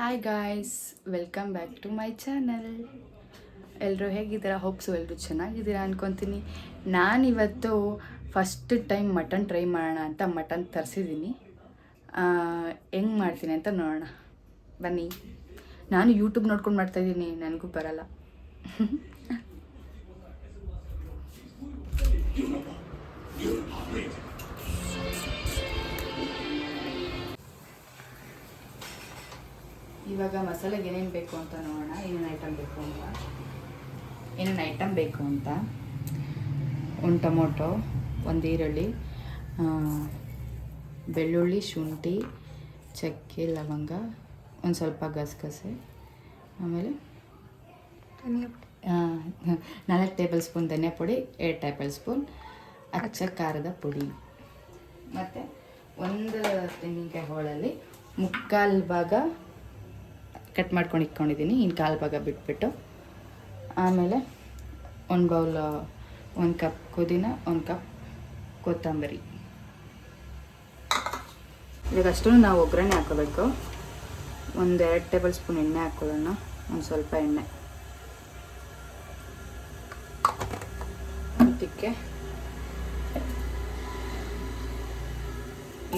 Hi guys, welcome back to my channel. ಎಲ್ಲರೂ ಹೇಗಿದ್ದೀರಾ? ಹೋಪ್ಸು ಎಲ್ಲರೂ ಚೆನ್ನಾಗಿದ್ದೀರಾ ಅನ್ಕೊತೀನಿ. ನಾನಿವತ್ತು ಫಸ್ಟ್ ಟೈಮ್ ಮಟನ್ ಟ್ರೈ ಮಾಡೋಣ ಅಂತ ಮಟನ್ ತರಿಸಿದ್ದೀನಿ. ಹೆಂಗೆ ಮಾಡ್ತೀನಿ ಅಂತ ನೋಡೋಣ ಬನ್ನಿ. ನಾನು ಯೂಟ್ಯೂಬ್ ನೋಡ್ಕೊಂಡು ಮಾಡ್ತಾಯಿದ್ದೀನಿ, ನನಗೂ ಬರಲ್ಲ. ಇವಾಗ ಮಸಾಲೆಗೆ ಏನೇನು ಬೇಕು ಅಂತ ನೋಡೋಣ. ಏನೇನು ಐಟಮ್ ಬೇಕು ಅಂತ ಒಂದು ಟೊಮೊಟೊ, ಒಂದು ಈರುಳ್ಳಿ, ಬೆಳ್ಳುಳ್ಳಿ, ಶುಂಠಿ, ಚಕ್ಕೆ, ಲವಂಗ, ಒಂದು ಸ್ವಲ್ಪ ಗಸಗಸೆ, ಆಮೇಲೆ 4 ಟೇಬಲ್ ಸ್ಪೂನ್ ಧನಿಯಾ ಪುಡಿ, 2 ಟೇಬಲ್ ಸ್ಪೂನ್ ಅಚ್ಚ ಖಾರದ ಪುಡಿ, ಮತ್ತು ಒಂದು ತೆಂಗಿನಕಾಯಿ ಹೋಳಲ್ಲಿ ಮುಕ್ಕಾಲು ಭಾಗ ಕಟ್ ಮಾಡ್ಕೊಂಡು ಇಟ್ಕೊಂಡಿದ್ದೀನಿ. ಇನ್ನು ಕಾಲು ಭಾಗ ಬಿಟ್ಬಿಟ್ಟು, ಆಮೇಲೆ ಒಂದು ಬೌಲ್ 1 ಕಪ್ ಪುದೀನ, 1 ಕಪ್ ಕೊತ್ತಂಬರಿ. ಇವಾಗಷ್ಟು ನಾವು ಒಗ್ಗರಣೆ ಹಾಕೋಬೇಕು. 1-2 ಟೇಬಲ್ ಸ್ಪೂನ್ ಎಣ್ಣೆ ಹಾಕೊಳ್ಳೋಣ. ಒಂದು ಸ್ವಲ್ಪ ಎಣ್ಣೆ, ಇದಕ್ಕೆ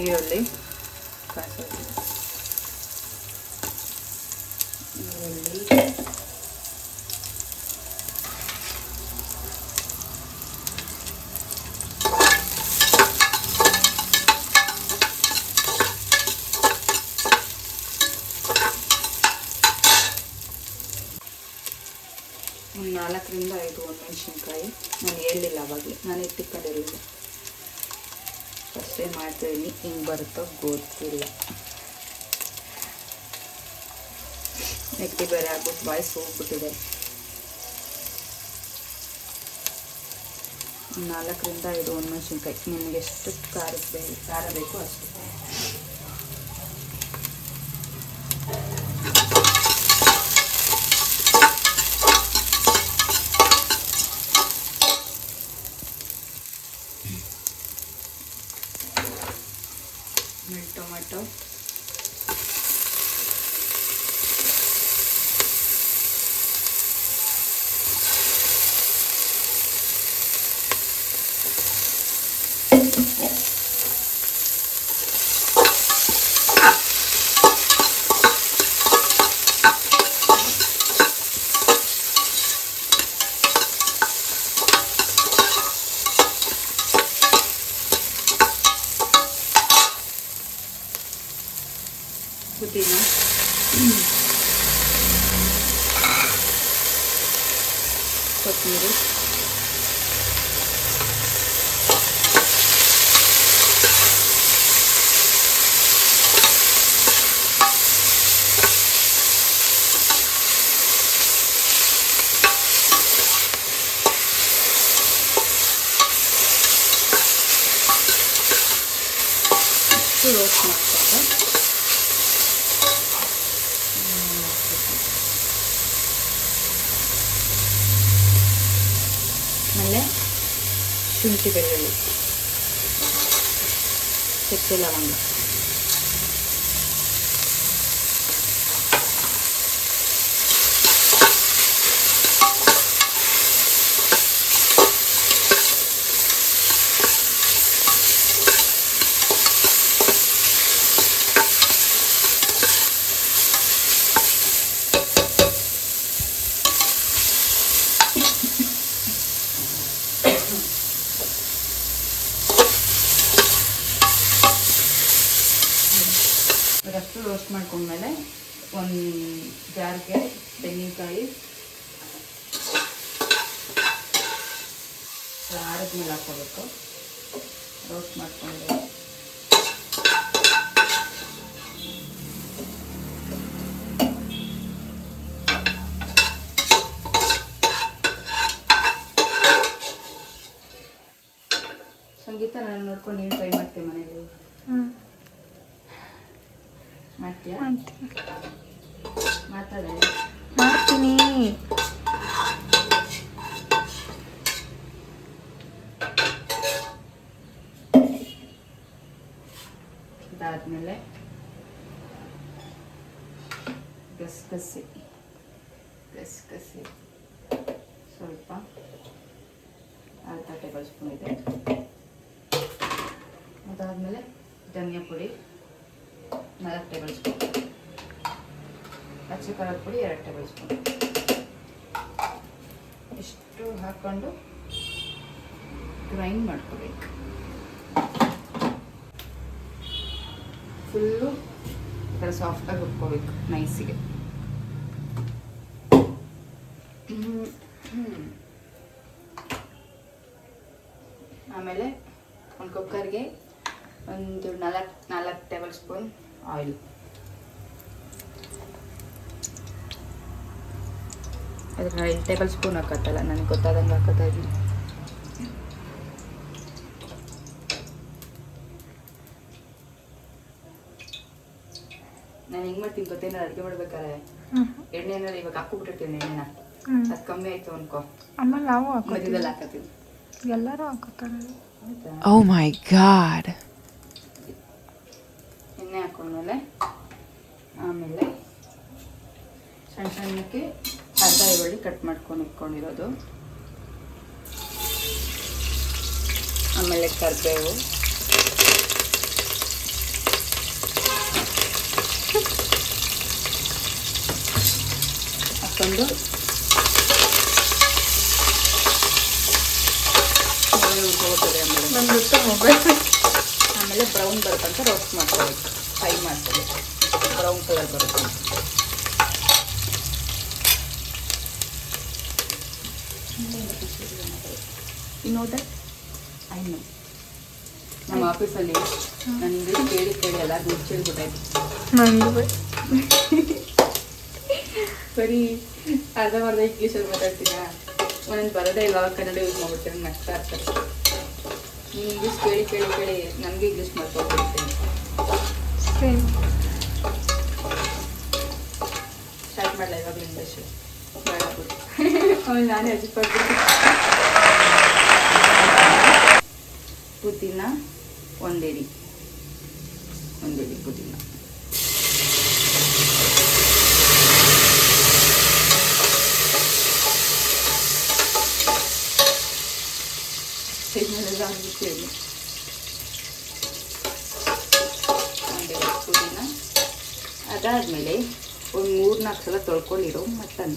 ಈರುಳ್ಳಿ, ಒಂದು 4-5 ಒಣಮೆಣಸಿನ್ಕಾಯಿ. ನಾನು ಹೇಳಿಲ್ಲ ಅವಾಗಲೇ, ನಾನು ಎತ್ತಿಕೊಂಡಿರಲಿಲ್ಲ. ಫಸ್ಟ್ ಟೈಮ್ ಮಾಡ್ತಿದ್ದೀನಿ, ಹಿಂಗೆ ಬರುತ್ತೋ ಗೊತ್ತಿಲ್ಲ. ನೆಗಡಿ ಬೇರೆ ಆಗ್ಬಿಟ್ಟು ವಾಯ್ಸ್ ಹೋಗ್ಬಿಟ್ಟಿದೆ. 4-5 ಒಣಮೆಣಸಿನ್ಕಾಯಿ. ನಿಮಗೆ ಎಷ್ಟು ಖಾರ ಬೇಕೋ ಅಷ್ಟು. ಟೊಮೆಟೊ, ಪುದೀನ, ಕೊತ್ತಂಬರಿ, ರೋಸ್ಟ್ ಮಾಡಿಕೊಂಡು ಆಮೇಲೆ ಶುಂಠಿ, ಬೆಳ್ಳುಳ್ಳಿ, ಚಕ್ಕೆ, ಲವಂಗ, ಅದಷ್ಟು ರೋಸ್ಟ್ ಮಾಡ್ಕೊಂಡ್ಮೇಲೆ ಒಂದು ಜಾರ್ಗೆ ತೆಂಗಿನಕಾಯಿ ಆರಿದ್ಮೇಲೆ ಹಾಕ್ಕೋಬೇಕು. ರೋಸ್ಟ್ ಮಾಡಿಕೊಂಡು ಸಂಗೀತ ನಾನು ನೋಡ್ಕೊಂಡು ನೀನು ಟ್ರೈ ಮಾಡ್ತೀನಿ ಮನೇಲಿ. ಮಾಡ್ತೀಯಾ? ಮಾತಾಡ. ಮಾಡ್ತೀನಿ. ಅದಾದಮೇಲೆ ಗಸಗಸೆ ಸ್ವಲ್ಪ ಅರ್ಧ ಟೇಬಲ್ ಸ್ಪೂನ್ ಇದೆ. ಅದಾದಮೇಲೆ ಧನಿಯಾ ಪುಡಿ 4 ಟೇಬಲ್ ಸ್ಪೂನ್, ಅಚ್ಚ ಖಾರದ ಪುಡಿ 2 ಟೇಬಲ್ ಸ್ಪೂನ್. ಇಷ್ಟು ಹಾಕ್ಕೊಂಡು ಗ್ರೈಂಡ್ ಮಾಡ್ಕೋಬೇಕು. ಫುಲ್ಲು ಈ ಥರ ಸಾಫ್ಟಾಗಿ ರುಬ್ಕೋಬೇಕು ನೈಸಿಗೆ. ಆಮೇಲೆ ಒಂದು ಕುಕ್ಕರ್ಗೆ ಒಂದು 4 ಟೇಬಲ್ ಸ್ಪೂನ್ ಆಯಿಲ್. ಅದ್ರ 5 ಟೇಬಲ್ ಸ್ಪೂನ್ ಹಾಕತ್ತಲ್ಲ, ನನಗೆ ಗೊತ್ತಾದಂಗೆ ಹಾಕೋತಾ ಇದ್ದೀನಿ. ನಾನು ಹೆಂಗೆ ಮಾಡ್ತೀನಿ ಗೊತ್ತೇನ, ಅಡುಗೆ ಮಾಡ್ಬೇಕಾದ್ರೆ ಎಣ್ಣೆನಲ್ಲಿ ಇವಾಗ ಹಾಕ್ಬಿಟ್ಟಿರ್ತೀನಿ. ಎಣ್ಣೆನ ಅದು ಕಮ್ಮಿ ಆಯ್ತು ಅನ್ಕೋ, ಆಮೇಲೆ ನಾವು ಮಧ್ಯದಲ್ಲಿ ಹಾಕತ್ತೀನಿ. ಎಲ್ಲರೂ ಹಾಕೋತಾರೆ. Oh my god. ಎಣ್ಣೆ ಹಾಕೊಂಡ್ಮೇಲೆ ಆಮೇಲೆ ಸಣ್ಣ ಸಣ್ಣಕ್ಕೆ ಅರ್ಧ ಈರುಳ್ಳಿ ಕಟ್ ಮಾಡ್ಕೊಂಡು ಇಟ್ಕೊಂಡಿರೋದು, ಆಮೇಲೆ ಕರಿಬೇವು, ಹಾಕ್ಕೊಂಡು ಉಳ್ಕೊಳ್ತದೆ. ಆಮೇಲೆ ಬ್ರೌನ್ ಬರುತ್ತಂತ ರೋಸ್ಟ್ ಮಾಡ್ಕೋಬೇಕು, ಫ್ರೈ ಮಾಡ್ಕೋಬೇಕು, ಬ್ರೌನ್ ಕಲರ್ ಬರುತ್ತೆ. ಇನ್ನೋದ ಐನು ನಮ್ಮ ಆಫೀಸಲ್ಲಿ ನಾನು ಇಂಗ್ಲೀಷ್ ಕೇಳಿ ಎಲ್ಲ ದುಡ್ಡು ಚೆಲ್ಬಿಟ್ಟಾಯ್ತು. ಬರೀ ಅರ್ಧ ಇಂಗ್ಲೀಷಲ್ಲಿ ಮಾತಾಡ್ತೀನ, ಒಂದೊಂದು ಬರೋದೇ ಇಲ್ಲ, ಕನ್ನಡ ಯೂಸ್ ಮಾಡ್ಬಿಡ್ತೀನಿ, ನಗ್ತಾ ಇರ್ತಾರೆ. ನೀನು ಇಂಗ್ಲೀಷ್ ಕೇಳಿ ನನಗೆ ಇಂಗ್ಲೀಷ್ ಮಾಡ್ಕೊಳ್ಬಿಡ್ತೀನಿ. ಸ್ಟಾರ್ಟ್ ಮಾಡಲ ಇವಾಗ ಇಂಗ್ಲೀಷ್ ಬೇಡ ಬಿಟ್ಟು, ಆಮೇಲೆ ನಾನೇ ಅಡ್ಜಸ್ಟ್ ಮಾಡ್ಬಿಡ್ತೀನಿ. ಪುದೀನ ಒಂದಿಡಿ ಪುದೀನ, ಇದನ್ನೆಲ್ಲ ಹಾಕ್ಬಿಡ್ತೀವಿ. ಪುದೀನ ಅದಾದಮೇಲೆ ಒಂದು 3-4 ಸಲ ತೊಳ್ಕೊಂಡಿರೋ ಮಟನ್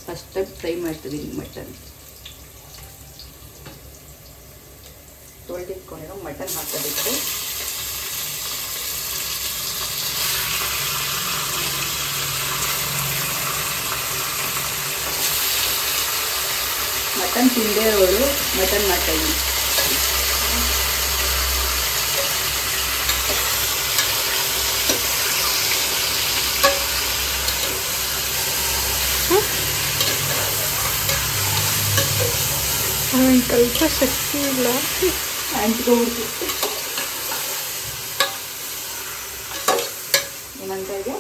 ಫಸ್ಟಾಗಿ ಫ್ರೈ ಮಾಡ್ತಿದ್ದೀನಿ. ಮಟನ್ ತೊಳೆದಿಟ್ಕೊಂಡಿರೋ ಮಟನ್ ಹಾಕೋಬೇಕು. ಮಟನ್ ತಿಂದೇ ಅವಳು ಮಟನ್ ಮಾಡ್ತಾಯಿದ್ದೀನಿ. ಕಲ್ಪ ಶಕ್ತಿ ಇಲ್ಲ, ಹಂಚ್ಕೊಬಿಡ್ತು. ಏನಂತ ಇದೆ,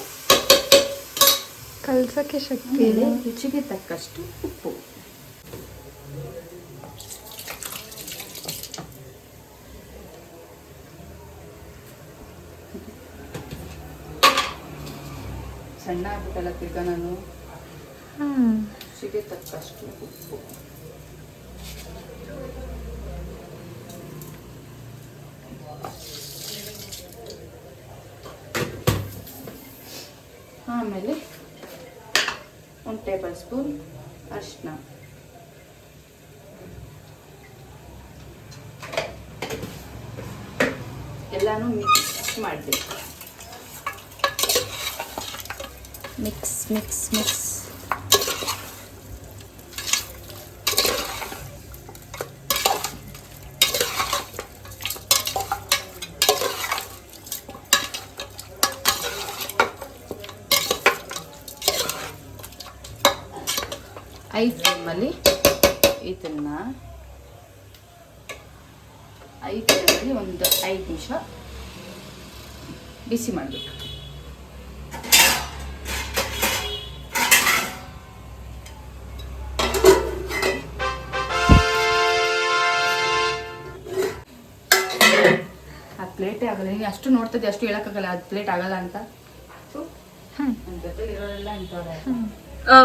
ಕಲ್ಸಕ್ಕೆ ಶಕ್ತಿ ಇಲ್ಲ. ರುಚಿಗೆ ತಕ್ಕಷ್ಟು ಉಪ್ಪು, ಸಣ್ಣ ಆಗ್ಬಿಟ್ಟಲ್ಲ ತಿರ್ಗ ನಾನು, ರುಚಿಗೆ ತಕ್ಕಷ್ಟು ಉಪ್ಪು. ಆಮೇಲೆ 1 ಟೇಬಲ್ ಸ್ಪೂನ್ ಅರಿಶಿನ, ಎಲ್ಲಾನು ಮಿಕ್ಸ್ ಮಾಡಬೇಕು. Mix mix mix. ಐ ಫ್ಲೇಮಲ್ಲಿ ಇದನ್ನು ಒಂದು 5 ನಿಮಿಷ ಬಿಸಿ ಮಾಡಬೇಕು. ಆ ಪ್ಲೇಟೇ ಆಗಲ್ಲ, ನೀನು ಅಷ್ಟು ನೋಡ್ತದೆ, ಅಷ್ಟು ಹೇಳೋಕ್ಕಾಗಲ್ಲ, ಅದು ಪ್ಲೇಟ್ ಆಗಲ್ಲ ಅಂತ. ಸೊ ಜೊತೆಲಿರೋರೆಲ್ಲ ಅಂತವ್ರೆ. ಓ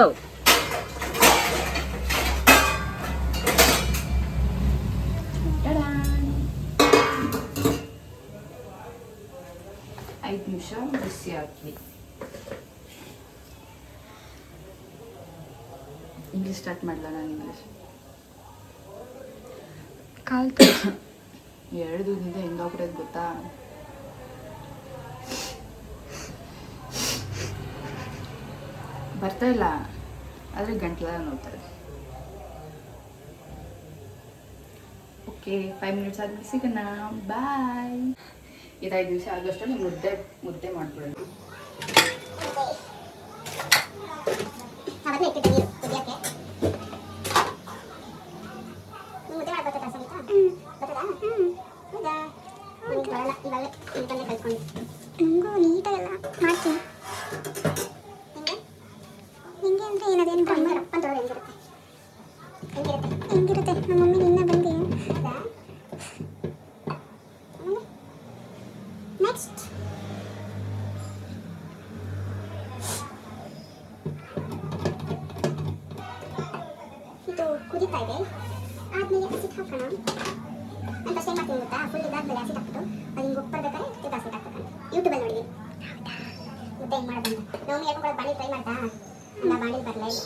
5 ನಿಮಿಷ ಬಿಸಿ ಹಾಕಿ. ಇಂಗ್ಲೀಷ್ ಸ್ಟಾರ್ಟ್ ಮಾಡಲ ನಾನು. ಇಂಗ್ಲೀಷ್ ಕಾಲ್ 2 ದಿನದಿಂದ ಹೆಂಗಾಗ್ಬಿಡೋದು ಗೊತ್ತಾ? ಬರ್ತಾ ಇಲ್ಲ, ಆದರೆ ಗಂಟ್ಲೆಲ್ಲ ನೋಡ್ತಾರೆ. ಓಕೆ, 5 ಮಿನಿಟ್ಸ್ ಆದ್ಮೇಲೆ ಸಿಗೋಣ. ಬಾಯ್. ಇದು 5 ನಿಮಿಷ ಆಗೋಷ್ಟರಲ್ಲಿ ಮುದ್ದೆ ಮಾಡ್ಬಿಡೋಣ. ನನಗೂ ನೀಟಾಗೆಲ್ಲ ಮಾಡ್ತೀನಿ. ಹೆಂಗೆ ಅಂದರೆ ಏನದೇನು ರಪ್ಪ ಅಂತ ಹೆಂಗಿರುತ್ತೆ ನಮ್ಮ ಮಮ್ಮಿ ನಿನ್ನ ಬಂದು ನೆಕ್ಸ್ಟ್ ಇದು ಕುದೀತಾ ಇದೆ. ಆದಮೇಲೆ ಹಸಿಟ್ಟು ಹಾಕೋಣ. ನಾನು ಫಸ್ಟ್ ಏನು ಮಾಡ್ತೀನಿ ಗೊತ್ತಾ? ಫುಲ್ ಇದಾದ್ಮೇಲೆ ಹಸಿಟ್ಟು ಹಾಕ್ಬಿಟ್ಟು ಅದು ಹಿಂಗೆ ಉಪ್ಪರ್ಬೇಕಾದ್ರೆ ಇದು ಹಸಿಟ್ಟು ಹಾಕ್ಬೇಕು. ಯೂಟ್ಯೂಬಲ್ಲಿ ನೋಡಿದ್ದೀನಿ ಮುದ್ದೆ ಹೆಂಗೆ ಮಾಡೋದು ಅಂತ. ನಾವು ಹೇಳ್ಕೊಂಡು ಬಾಣಿ ಟ್ರೈ ಮಾಡ್ತಾ ಅಲ್ಲ, ಬಾಣಿ ಬರಲೇ ಇಲ್ಲ.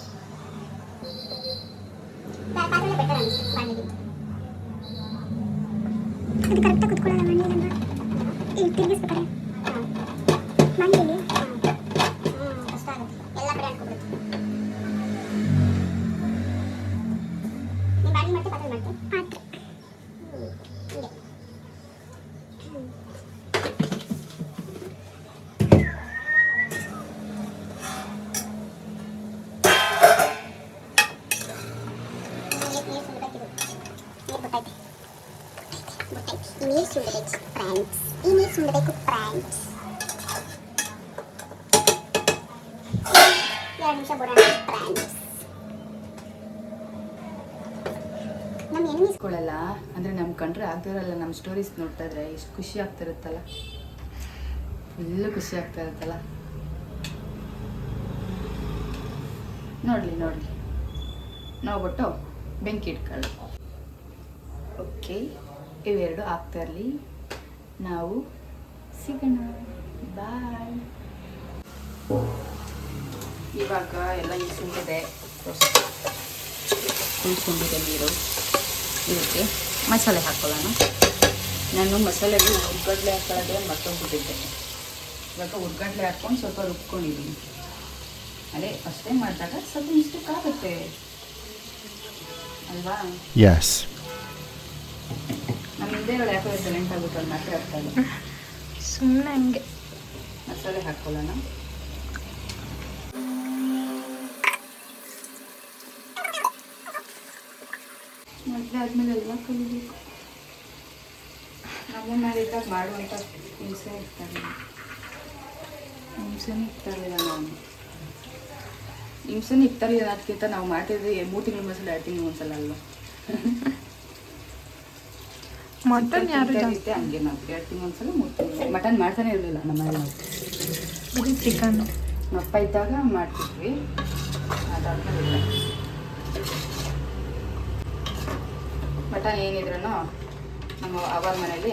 ಪಾತ್ರೆ ಬೆಟರ್ ಅನಿಸ್ತು ಬಾಣಿಗೆ. ಅದು ಕರೆಕ್ಟಾಗಿ ಕುತ್ಕೊಳ್ಳಲ್ಲ ಬಾಣಿ. ಇಲ್ಲಿ ತಿರುಗಿಸ್ಬೇಕಾರೆ ಬಾಣಿಲಿ ಕಷ್ಟ ಆಗುತ್ತೆ, ಎಲ್ಲ ಕಡೆ ಹಾಕ್ಕೊಬಿಡುತ್ತೆ. ನೀವು ಬಾಣಿ ಮಾಡ್ತೀವಿ, ಪಾತ್ರೆ ಮಾಡ್ತೀವಿ. ಪಾತ್ರೆ ಹಿಂಗೆ ನೀರು ಸುಡಬೇಕು ಫ್ರೆಂಡ್ಸ್. ಈ ನೀರು ಸುಡಬೇಕು ಫ್ರೆಂಡ್ಸ್. 2 ನಿಮಿಷ ಬಿಡೋಣ ಫ್ರೆಂಡ್ಸ್. ನಮ್ಮ ಎನಿಮೀಸ್ ಕೊಳ್ಳಲ್ಲ ಅಂದರೆ ನಮ್ಮ ಕಂಡ್ರೆ ಆಗ್ತಿರಲ್ಲ. ನಮ್ಮ ಸ್ಟೋರೀಸ್ ನೋಡ್ತಾ ಇದ್ರೆ ಎಷ್ಟು ಖುಷಿ ಆಗ್ತಿರುತ್ತಲ್ಲ, ಫುಲ್ಲು ಖುಷಿ ಆಗ್ತಾ ಇರುತ್ತಲ್ಲ. ನೋಡಲಿ ನೋಡ್ಬಿಟ್ಟು ಬೆಂಕಿ ಇಟ್ಕೊಳ್ಳಿ. ಓಕೆ, ಇವೆರಡು ಆಗ್ತಾ ಇರಲಿ, ನಾವು ಸಿಗೋಣ. ಬಾಯ್. ಇವಾಗ ಎಲ್ಲ ಸುಂಡಿದೆ, ಕುಳ್ಕೊಂಡಿದೆ ನೀರು. ಇದಕ್ಕೆ ಮಸಾಲೆ ಹಾಕೊಳ್ಳೋಣ. ನಾನು ಮಸಾಲೆಗೆ ಉರ್ಗಡ್ಲೆ ಹಾಕೊಳ್ಳೋದೇ ಮರ್ತೋಗ್ಬಿಟ್ಟಿದ್ದೆ. ಇವಾಗ ಉರ್ಗಡ್ಲೆ ಹಾಕ್ಕೊಂಡು ಸ್ವಲ್ಪ ರುಬ್ಕೊಂಡಿದ್ದೀನಿ. ಅದೇ ಅಷ್ಟೇ ಮಾಡಿದಾಗ ಸ್ವಲ್ಪ ಇಷ್ಟಕ್ಕಾಗುತ್ತೆ ಅಲ್ವಾ? Yes. ನಮ್ಮ ಹಿಂದೆಗಳು ಯಾಕೋ ಸೈಲೆಂಟ್ ಆಗ್ಬಿಟ್ಟು ಅಲ್ಲಿ ಮಾತಾಡ್ತಾರೆ. ಸುಮ್ಮನೆ ಹಂಗೆ ಮಸಾಲೆ ಹಾಕ್ಕೊಳ್ಳೋಣ. ಮದುವೆ ಆದಮೇಲೆ ಎಲ್ಲ ಕಲಿಬೇಕು. ನಮ್ಮ ಮನೇಲಿದ್ದಾಗ ಮಾಡುವಂಥ ಹಿಂಸೆನೇ ಇರ್ತಾರಲಿಲ್ಲ ನಾನು. ಹಿಂಸೆನೇ ಇರ್ತಾರಲಿಲ್ಲ ಅದಕ್ಕಿಂತ ನಾವು ಮಾಡ್ತಿದ್ವಿ 3 ತಿಂಗಳು ಒಂದ್ಸಲ 2 ತಿಂಗಳು ಒಂದ್ಸಲ ಅಲ್ವಾ. ಮಟನ್ ಯಾರು ಜಾಸ್ತಿ ಹಂಗೆ ನಾವು 2 ತಿಂಗಳು ಒಂದ್ಸಲ 3 ತಿಂಗಳು ಮಟನ್ ಮಾಡ್ತಾನೆ ಇರಲಿಲ್ಲ ನಮ್ಮ ಮನೇಲಿ. ನಾವು ಬರೀ ಚಿಕನ್ ಅಪ್ಪ ಇದ್ದಾಗ ಮಾಡ್ತಿದ್ವಿ, ಅದಾದ್ಮೇಲೆ ಇಲ್ಲ. ಮಟನ್ ಏನಿದ್ರೂ ನಮ್ಮ ಅವ್ರ ಮನೇಲಿ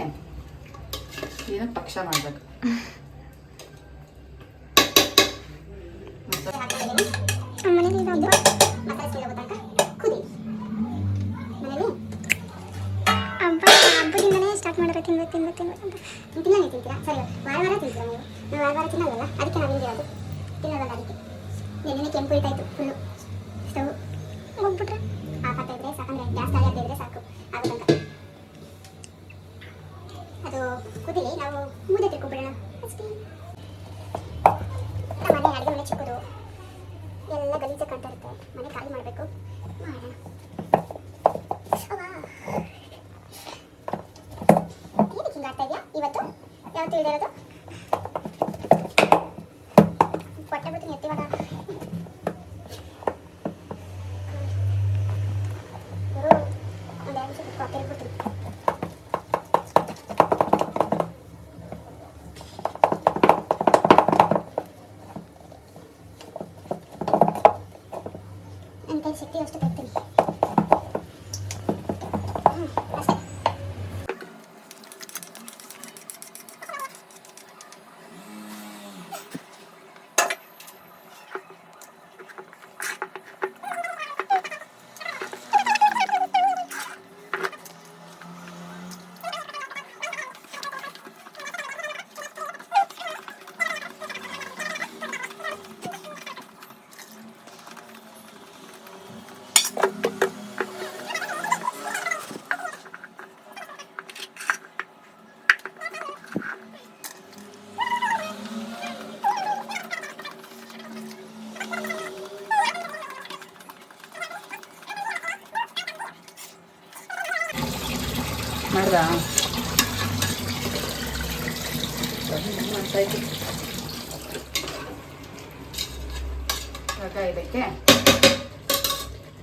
ಏನೋ ಪಕ್ಷ ಮಾಡಬೇಕು. ನಮ್ಮ ಮನೇಲಿ ಇದು ಮಸಾಲೆ ಸಿಗೋ ತನಕ ಕುದಿ. ಮನೇಲಿ ಹಬ್ಬದಿಂದಲೇ ಸ್ಟಾರ್ಟ್ ಮಾಡಿದ್ರೆ ತಿನ್ಬೇಕು ಅಂತ. ನೀವು ತಿನ್ನೋದೇ ತಿಂತೀರಾ? ಸರಿ, ವಾರ ತಿಂತೀರಾ ನೀವು? ನಾವು ವಾರ ತಿನ್ನೋದಲ್ಲ, ಅದಕ್ಕೆ ನಾವು ಹಿಂದಿರೋದು ತಿನ್ನೋದಲ್ಲ. ಅದಕ್ಕೆ ನೆನ್ನೆ ಕೆಂಪು ಇಟ್ಟಾಯಿತು ಫುಲ್ಲು. ಸ್ಟವ್ ಹೋಗ್ಬಿಟ್ರೆ ಹಾಕತ್ತಾ ಇದ್ರೆ ಸಾಕಂದ್ರೆ ಗ್ಯಾಸ್ ಖಾಲಿ ಆಗದೆ ಇದ್ರೆ ಸಾಕು ಆಗುತ್ತಂತ. ಅದು ಕುದಿಲಿ, ನಾವು ಮುದ್ದೆ ತಿರ್ಕೊಂಡ್ಬಿಡೋಣ ಅಷ್ಟೇ. ನಮ್ಮ ಮನೆ ಅಡುಗೆ ಮನೆ ಚಿಕ್ಕದು, ಎಲ್ಲ ಗಲೀಜಾಗಿ ಕಾಣ್ತಾ ಇರುತ್ತೆ. ಮನೆ ಖಾಲಿ ಮಾಡಬೇಕು, ಮಾಡೋಣ. ಏನಕ್ಕೆ ಹಿಂಗೆ ಆಗ್ತಾ ಇದೆಯಾ ಇವತ್ತು? ಯಾವತ್ತು ಇಳಿದಿರೋದು? ಹೊಟ್ಟೆ ಬಿಟ್ಟು ಎತ್ತಿವಾಗ ಒಂದು 2 ನಿಮಿಷ ಕಾಫಿ ಇಟ್ಬಿಡ್ತೀನಿ. ಕೈ ಶಕ್ತಿ ಅಷ್ಟು ತೆಗ್ತೀನಿ. ಅಷ್ಟೇ. ಮಾಡ್ದಾ ಮಾಡ್ತಾಯಿದ್ದೆ ಇವಾಗ ಇದಕ್ಕೆ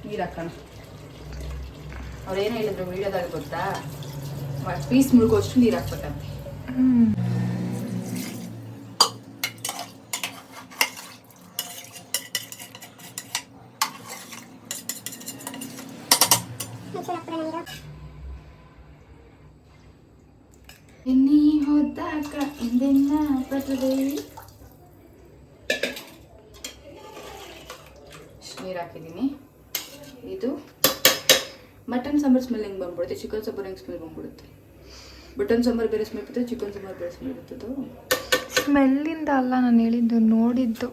ನೀರು ಹಾಕೋಣ. ಅವ್ರೇನು ಹೇಳಿದ್ರು ವೀಡಿಯೋದಾಗ ಗೊತ್ತಾ, ಪೀಸ್ ಮುಳುಗೋಷ್ಟು ನೀರು ಹಾಕ್ಬೇಕಂತೆ. ಎಣ್ಣೆ ಹೋದಾಗ ಹಿಂದೆನ್ನ ಬರ್ತದೆ. ನೀರು ಹಾಕಿದ್ದೀನಿ. ಇದು ಮಟನ್ ಸಾಂಬಾರು ಸ್ಮೆಲ್ ಹೆಂಗೆ ಬಂದ್ಬಿಡುತ್ತೆ, ಚಿಕನ್ ಸಾಂಬಾರು ಹೆಂಗೆ ಸ್ಮೆಲ್ ಬಂದ್ಬಿಡುತ್ತೆ. ಮಟನ್ ಸಾಂಬಾರು ಬೇರೆ ಸ್ಮೆಲ್ ಬರ್ತದೆ, ಚಿಕನ್ ಸಾಂಬಾರು ಬೇರೆ ಸ್ಮೆಲ್ ಬರ್ತದೆ. ಸ್ಮೆಲ್ಲಿಂದ ಅಲ್ಲ ನಾನು ಹೇಳಿದ್ದು, ನೋಡಿದ್ದು.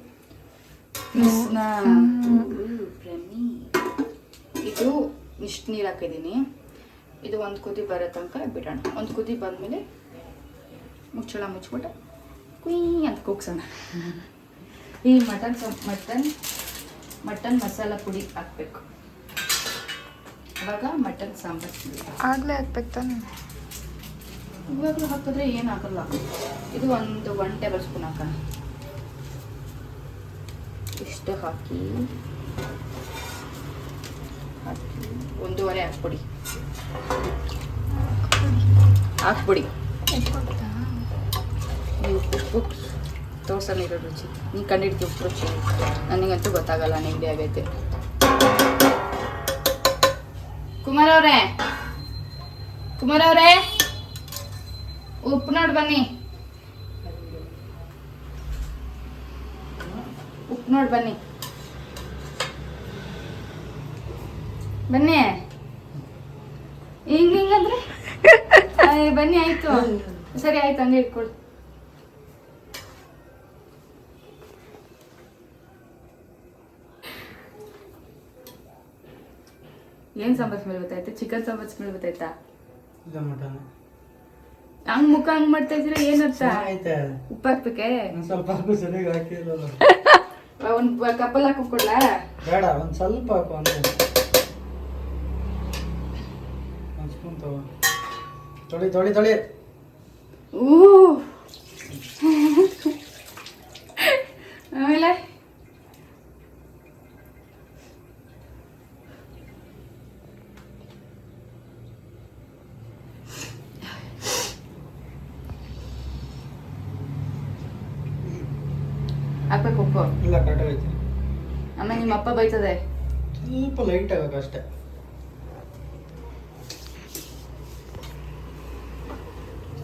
ಇದು ಇಷ್ಟು ನೀರು ಹಾಕಿದ್ದೀನಿ. ಇದು ಒಂದು ಕುದಿ ಬರೋ ತನಕ ಬಿಡೋಣ. ಒಂದು ಕುದಿ ಬಂದಮೇಲೆ ಮುಚ್ಚಳ ಮುಚ್ಬಿಟ್ಟು ಕುಯ್ ಅಂತ ಕೂಗ್ಸೋಣ. ಈ ಮಟನ್ ಮಸಾಲ ಪುಡಿ ಹಾಕಬೇಕು. ಅವಾಗ ಮಟನ್ ಸಾಂಬಾರು ಆಗಲೇ ಹಾಕ್ಬೇಕು ತಾನೆ. ಇವಾಗಲೂ ಹಾಕಿದ್ರೆ ಏನಾಗಲ್ಲ. ಇದು 1 ಟೇಬಲ್ ಸ್ಪೂನ್ ಹಾಕೋಣ. ಇಷ್ಟು ಹಾಕಿ 1.5 ಹಾಕ್ಬಿಡಿ. ನೀವು ಉಪ್ಪು ತೋರ್ಸಲ್ಲ ಇರೋ ರುಚಿ. ನೀನು ಕಂಡಿಡ್ತೀವಿ ಉಪ್ಪು ರುಚಿ, ನನಗಂತೂ ಗೊತ್ತಾಗಲ್ಲ. ನೆಗಡಿ ಆಗೈತೆ. ಕುಮಾರ್ ಅವರೇ ಉಪ್ಪು ನೋಡಿ ಬನ್ನಿ. ಉಪ್ಪು ನೋಡಿ ಬನ್ನಿ. ಹಿಂಗಂದ್ರೆ ಬನ್ನಿ. ಆಯ್ತು, ಸರಿ ಆಯ್ತು, ಹಂಗೆ ಇಟ್ಕೊಳ್ಳಿ. ಏನ್ ಸಾಂಬಾರ್ ಸ್ಮೆಲ್ ಗೊತ್ತಾಯ್ತು? ಚಿಕನ್ ಸಾಂಬಾರ್ ಸ್ಮೆಲ್ ಗೊತ್ತಾಯ್ತಾ? ಹಂಗ್ ಮುಖ ಹಂಗ್ ಮಾಡ್ತಾ ಇದ್ರೆ ಏನರ್ಥ? ಉಪ್ಪು ಹಾಕ್ಬೇಕೆ? ಸ್ವಲ್ಪ ಒಂದ್ ಕಪ್ಪಲ್ ಹಾಕೊಡ್ಲ? ಬೇಡ, ಒಂದ್ ಸ್ವಲ್ಪ ಹಾಕು. ಒಂದ್ ಸ್ಪೂನ್ ತಗೋ. ತೊಳಿ. ಆಮೇಲೆ ಹಾಕ್ಬೇಕು ಉಪ್ಪು? ಇಲ್ಲ, ಕರೆಕ್ಟ್ ಐತಿ. ಆಮೇಲೆ ನಿಮ್ಮ ಅಪ್ಪ ಬೈತದೆ. ಸ್ವಲ್ಪ ಲೈಟ್ ಆಗಬೇಕು ಅಷ್ಟೇ.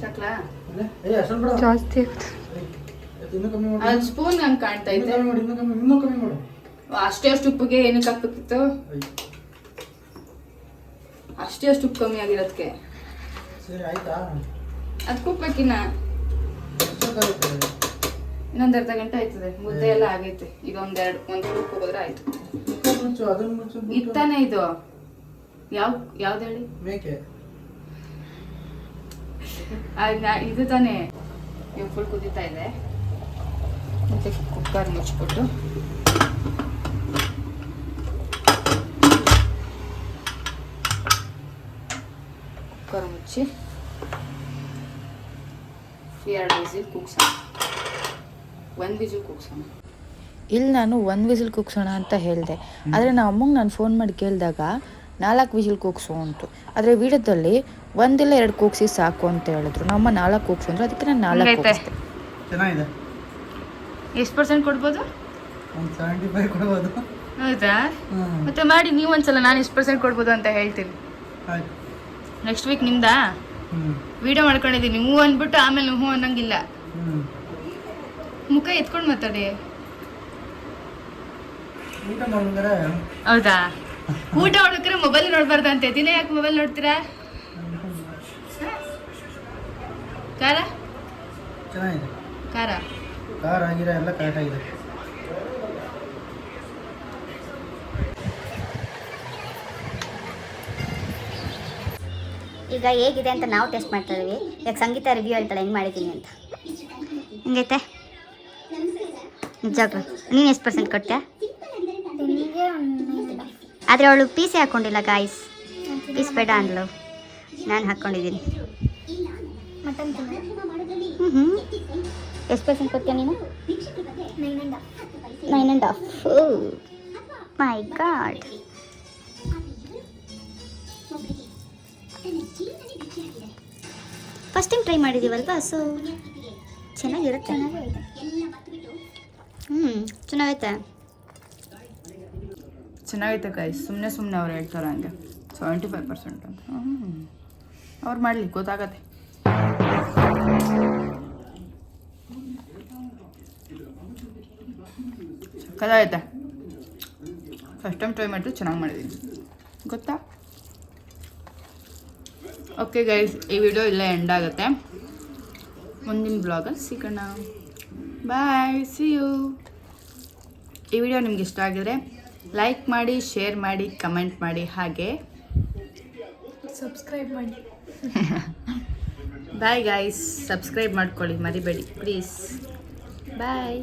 ಸಾಕ್ಲಾ? ಜಾಸ್ತಿ ಇನ್ನೂ ಕಮ್ಮಿ ಮಾಡಿ. ಅದು ಸ್ಪೂನ್ ಹಂಗೆ ಕಾಣ್ತಾ ಐತೆ. ಇನ್ನೂ ಕಮ್ಮಿ ಮಾಡು. ಅಷ್ಟೇ ಅಷ್ಟು ಉಪ್ಪಿಗೆ ಏನಕ್ಕೆ ಹಾಕ್ಬೇಕಿತ್ತು? ಅಷ್ಟೇ ಅಷ್ಟು ಉಪ್ಪು ಕಮ್ಮಿ ಆಗಿರೋದಕ್ಕೆ. ಸರಿ ಆಯ್ತಾ? ಅದಕ್ಕೆ ಉಪ್ಬೇಕಿನ್ನ ಇನ್ನೊಂದು ಅರ್ಧ ಗಂಟೆ ಆಯ್ತದೆ. ಮುದ್ದೆ ಎಲ್ಲ ಆಗೈತೆ. ಒಂದು ಉಪ್ಪು ಹೋದ್ರೆ ಆಯ್ತು. ಇತ್ತಾನೆ ಇದು ಯಾವ್ದು ಹೇಳಿ? ಮೇಕೆ. ಇದು ತಾನೇ. ಇವು ಫುಲ್ ಕುದೀತಾ ಇದೆ. ಮತ್ತೆ ಕುಕ್ಕರ್ ಮುಚ್ಬಿಟ್ಟು ಕುಕ್ಕರ್ ಮುಚ್ಚಿ 2 ವಿಸಿಲ್ ಕೂಗ್ಸೋಣ. 1 ವಿಸಿಲ್ ಕೂಗ್ಸೋಣ. ಇಲ್ಲಿ ನಾನು 1 ವಿಸಿಲ್ ಕೂಗ್ಸೋಣ ಅಂತ ಹೇಳಿದೆ. ಆದರೆ ನಮ್ಮ ಅಮ್ಮಂಗೆ ನಾನು ಫೋನ್ ಮಾಡಿ ಕೇಳಿದಾಗ 4 ವಿಸಿಲ್ ಕೂಗ್ಸು ಅಂತು. ಆದರೆ ವಿಡಿಯೋದಲ್ಲಿ 1 ಇಲ್ಲ 2 ಕೂಗ್ಸಿ ಸಾಕು ಅಂತ ಹೇಳಿದ್ರು. ನಮ್ಮ 4 ಕೂಗ್ಸು ಅಂದ್ರೆ ಅದಕ್ಕೆ ನಾನು 4 ಕೂಗ್ಸಿದೆ. ಚೆನ್ನಾಗಿದೆ. ಎಷ್ಟು % ಕೊಡ್ಬೋದು? ಒಂದು 75 ಕೊಡ್ಬೋದು. ಹೌದಾ? ಹ್ಞೂ ಮತ್ತೆ ಮಾಡಿ ನೀವು ಒಂದ್ಸಲ ನಾನು ಎಷ್ಟು ಪರ್ಸೆಂಟ್ ಕೊಡ್ಬೋದು ಅಂತ ಹೇಳ್ತೀನಿ. ಆಯ್ತು. ನೆಕ್ಸ್ಟ್ ವೀಕ್ ನಿಮ್ದಾ? ಹ್ಞೂ ವಿಡಿಯೋ ಮಾಡ್ಕೊಂಡಿದ್ದೀನಿ, ಹ್ಞೂ ಅಂದ್ಬಿಟ್ಟು ಆಮೇಲೆ ಹ್ಞೂ ಅನ್ನಂಗಿಲ್ಲ. ಹ್ಞೂ ಮುಖ ಎತ್ಕೊಂಡು ಮಾತಾಡಿ. ಊಟ ಮಾಡಿದ್ರೆ ಹೌದಾ? ಊಟ ಮಾಡ್ಬೇಕಾದ್ರೆ ಮೊಬೈಲ್ ನೋಡ್ಬಾರ್ದಂತೆ. ದಿನ ಯಾಕೆ ಮೊಬೈಲ್ ನೋಡ್ತೀರಾ? ಖಾರ ಚೆನ್ನಾಗಿದೆ. ಖಾರ ಕಾರ್ ಆಗಿರೋ ಎಲ್ಲ ಕರೆಕ್ಟಾಗಿದೆ. ಈಗ ಹೇಗಿದೆ ಅಂತ ನಾವು ಟೆಸ್ಟ್ ಮಾಡ್ತಾ ಇದೀವಿ. ಈಗ ಸಂಗೀತ ರಿವ್ಯೂ ಹೇಳ್ತಾಳೆ ಹೆಂಗೆ ಮಾಡಿದ್ದೀನಿ ಅಂತ. ಹೆಂಗೈತೆ ನಿಜಾಗ್ಲು? ನೀನು ಎಷ್ಟು ಪರ್ಸೆಂಟ್ ಕೊಟ್ಟೆ? ಆದರೆ ಅವಳು ಪೀಸೇ ಹಾಕ್ಕೊಂಡಿಲ್ಲ ಗಾಯ್ಸ್. ಪೀಸ್ ಬೇಡ ಅಂದ್ಲು, ನಾನು ಹಾಕ್ಕೊಂಡಿದ್ದೀನಿ. ಹ್ಞೂ ಎಷ್ಟು ಪರ್ಸೆಂಟ್ ಕೊಡ್ತೀಯ ನೀನು? 9.5. My god. First time try ಮಾಡಿದ್ದೀವಲ್ವಾ, ಸೊ ಚೆನ್ನಾಗಿರುತ್ತೆ. ಚೆನ್ನಾಗೈತೆ. ಚೆನ್ನಾಗೈತೆ ಗಾಯ್ಸ್. ಸುಮ್ಮನೆ ಅವ್ರು ಹೇಳ್ತಾರೆ ಹಂಗೆ 75% ಅಂತ. ಅವ್ರು ಮಾಡಲಿ ಗೊತ್ತಾಗತ್ತೆ. ಸಕ್ಕತ್ತಾಗೈತೆ. ಫಸ್ಟ್ ಟೈಮ್ ಟ್ರೈ ಮಾಡಿದ್ರು ಚೆನ್ನಾಗಿ ಮಾಡಿದ್ದೀನಿ ಗೊತ್ತಾ. ಓಕೆ ಗೈಸ್, ಈ ವಿಡಿಯೋ ಇಲ್ಲೇ ಎಂಡ್ ಆಗುತ್ತೆ. ಮುಂದಿನ ಬ್ಲಾಗಲ್ಲಿ ಸಿಗೋಣ. ಬಾಯ್, ಸಿ ಯು. ಈ ವಿಡಿಯೋ ನಿಮ್ಗೆ ಇಷ್ಟ ಆಗಿದ್ರೆ ಲೈಕ್ ಮಾಡಿ, ಶೇರ್ ಮಾಡಿ, ಕಮೆಂಟ್ ಮಾಡಿ, ಹಾಗೆ ಸಬ್ಸ್ಕ್ರೈಬ್ ಮಾಡಿ. Bye guys. ಸಬ್ಸ್ಕ್ರೈಬ್ ಮಾಡ್ಕೊಳ್ಳಿ ಮರಿಬೇಡಿ ಪ್ಲೀಸ್. ಬಾಯ್.